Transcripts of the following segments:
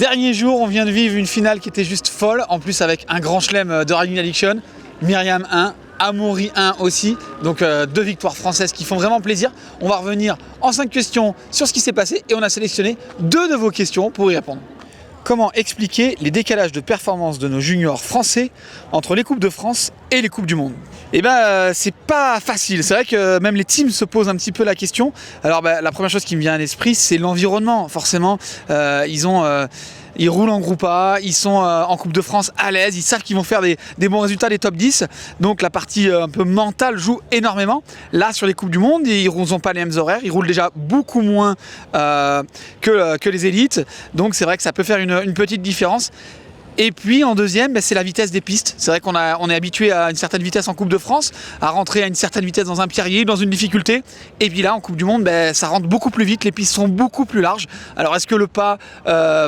Dernier jour, on vient de vivre une finale qui était juste folle, en plus avec un grand chelem de Riding Addiction, Myriam 1, Amaury 1 aussi, donc 2 victoires françaises qui font vraiment plaisir. On va revenir en 5 questions sur ce qui s'est passé et on a sélectionné 2 de vos questions pour y répondre. Comment expliquer les décalages de performance de nos juniors français entre les Coupes de France et les Coupes du Monde? Eh ben, c'est pas facile. C'est vrai que même les teams se posent un petit peu la question. Alors, la première chose qui me vient à l'esprit, c'est l'environnement. Forcément, ils roulent en groupe A, ils sont en Coupe de France à l'aise, ils savent qu'ils vont faire des bons résultats, des top 10. Donc la partie un peu mentale joue énormément. Là, sur les Coupes du Monde, ils n'ont pas les mêmes horaires, ils roulent déjà beaucoup moins que les élites. Donc c'est vrai que ça peut faire une petite différence. Et puis en deuxième, c'est la vitesse des pistes. C'est vrai qu'on est habitué à une certaine vitesse en Coupe de France, à rentrer à une certaine vitesse dans un pierrier, dans une difficulté. Et puis là, en Coupe du Monde, ça rentre beaucoup plus vite, les pistes sont beaucoup plus larges. Alors est-ce que le pas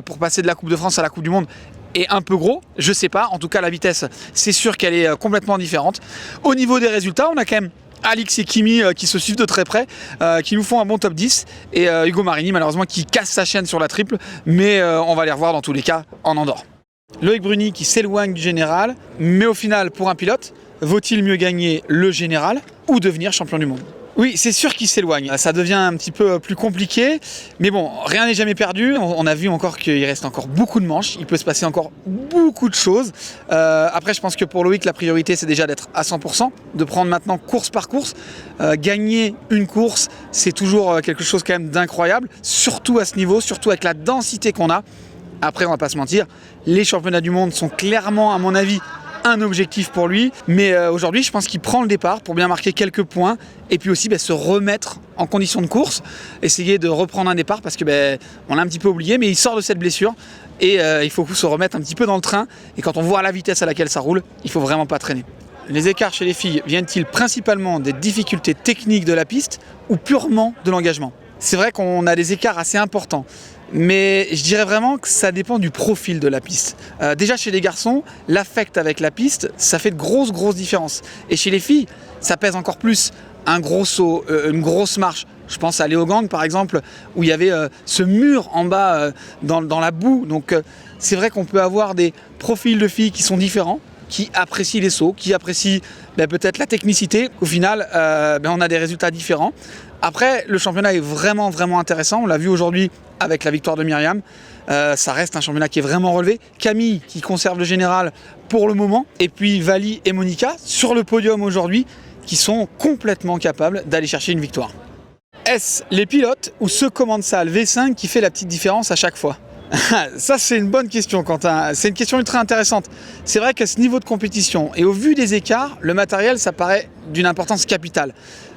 pour passer de la Coupe de France à la Coupe du Monde est un peu gros? Je sais pas. En tout cas, la vitesse, c'est sûr qu'elle est complètement différente. Au niveau des résultats, on a quand même Alix et Kimi qui se suivent de très près, qui nous font un bon top 10, et Ugo Marini malheureusement qui casse sa chaîne sur la triple, mais on va les revoir dans tous les cas en Andorre. Loïc Bruni qui s'éloigne du général, mais au final, pour un pilote, vaut-il mieux gagner le général ou devenir champion du monde? Oui, c'est sûr qu'il s'éloigne. Ça devient un petit peu plus compliqué, mais bon, rien n'est jamais perdu. On a vu encore qu'il reste encore beaucoup de manches, il peut se passer encore beaucoup de choses. Après, je pense que pour Loïc, la priorité, c'est déjà d'être à 100%, de prendre maintenant course par course. Gagner une course, c'est toujours quelque chose quand même d'incroyable, surtout à ce niveau, surtout avec la densité qu'on a. Après, on va pas se mentir, les championnats du monde sont clairement, à mon avis, un objectif pour lui. Mais aujourd'hui, je pense qu'il prend le départ pour bien marquer quelques points et puis aussi se remettre en condition de course, essayer de reprendre un départ parce que on l'a un petit peu oublié, mais il sort de cette blessure et il faut se remettre un petit peu dans le train. Et quand on voit la vitesse à laquelle ça roule, il faut vraiment pas traîner. Les écarts chez les filles viennent-ils principalement des difficultés techniques de la piste ou purement de l'engagement? C'est vrai qu'on a des écarts assez importants. Mais je dirais vraiment que ça dépend du profil de la piste. Déjà chez les garçons, l'affect avec la piste, ça fait de grosses différences. Et chez les filles, ça pèse encore plus. Un gros saut, une grosse marche. Je pense à Léogang par exemple, où il y avait ce mur en bas dans la boue. Donc c'est vrai qu'on peut avoir des profils de filles qui sont différents, qui apprécient les sauts, qui apprécient peut-être la technicité. Au final, on a des résultats différents. Après, le championnat est vraiment intéressant. On l'a vu aujourd'hui avec la victoire de Myriam. Ça reste un championnat qui est vraiment relevé. Camille qui conserve le général pour le moment. Et puis Vali et Monica sur le podium aujourd'hui qui sont complètement capables d'aller chercher une victoire. Est-ce les pilotes ou ce commensal V5 qui fait la petite différence à chaque fois? Ça, c'est une bonne question, Quentin. C'est une question ultra intéressante. C'est vrai qu'à ce niveau de compétition et au vu des écarts, le matériel, ça paraît d'une importance capitale.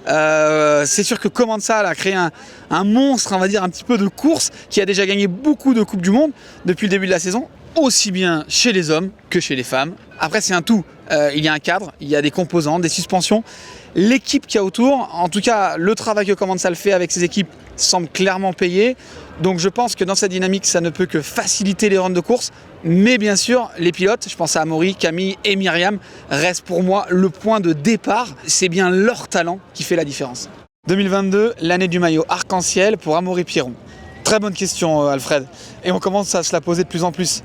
C'est sûr que Commensal a créé un monstre, on va dire, un petit peu de course, qui a déjà gagné beaucoup de Coupes du Monde depuis le début de la saison, aussi bien chez les hommes que chez les femmes. Après, c'est un tout. Il y a un cadre, il y a des composants, des suspensions. L'équipe qu'il y a autour, en tout cas, le travail que Commensal fait avec ses équipes semble clairement payé. Donc je pense que dans cette dynamique, ça ne peut que faciliter les runs de course. Mais bien sûr, les pilotes, je pense à Amaury, Camille et Myriam, restent pour moi le point de départ. C'est bien leur talent qui fait la différence. 2022, l'année du maillot arc-en-ciel pour Amaury Pierron. Très bonne question, Alfred. Et on commence à se la poser de plus en plus.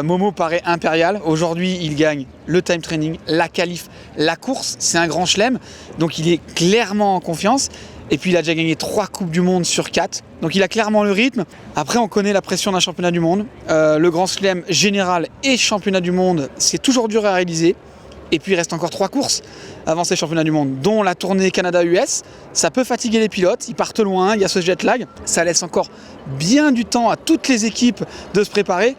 Momo paraît impérial. Aujourd'hui, il gagne le time training, la qualif, la course. C'est un grand chelem. Donc il est clairement en confiance. Et puis il a déjà gagné 3 Coupes du Monde sur 4. Donc il a clairement le rythme. Après, on connaît la pression d'un championnat du monde. Le grand chelem général et championnat du monde, c'est toujours dur à réaliser. Et puis il reste encore 3 courses avant ces championnats du monde, dont la tournée Canada-US. Ça peut fatiguer les pilotes, ils partent loin, il y a ce jet lag. Ça laisse encore bien du temps à toutes les équipes de se préparer.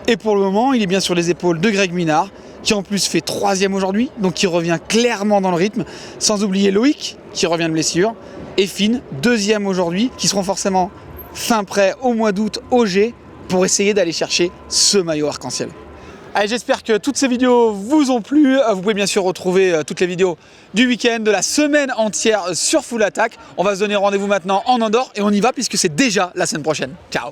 Et pour le moment, il est bien sur les épaules de Greg Minard, qui en plus fait 3e aujourd'hui, donc qui revient clairement dans le rythme. Sans oublier Loïc, qui revient de blessure, et Finn, 2e aujourd'hui, qui seront forcément fin prêts au mois d'août au G pour essayer d'aller chercher ce maillot arc-en-ciel. Allez, j'espère que toutes ces vidéos vous ont plu. Vous pouvez bien sûr retrouver toutes les vidéos du week-end, de la semaine entière sur Full Attack. On va se donner rendez-vous maintenant en Andorre et on y va puisque c'est déjà la semaine prochaine. Ciao!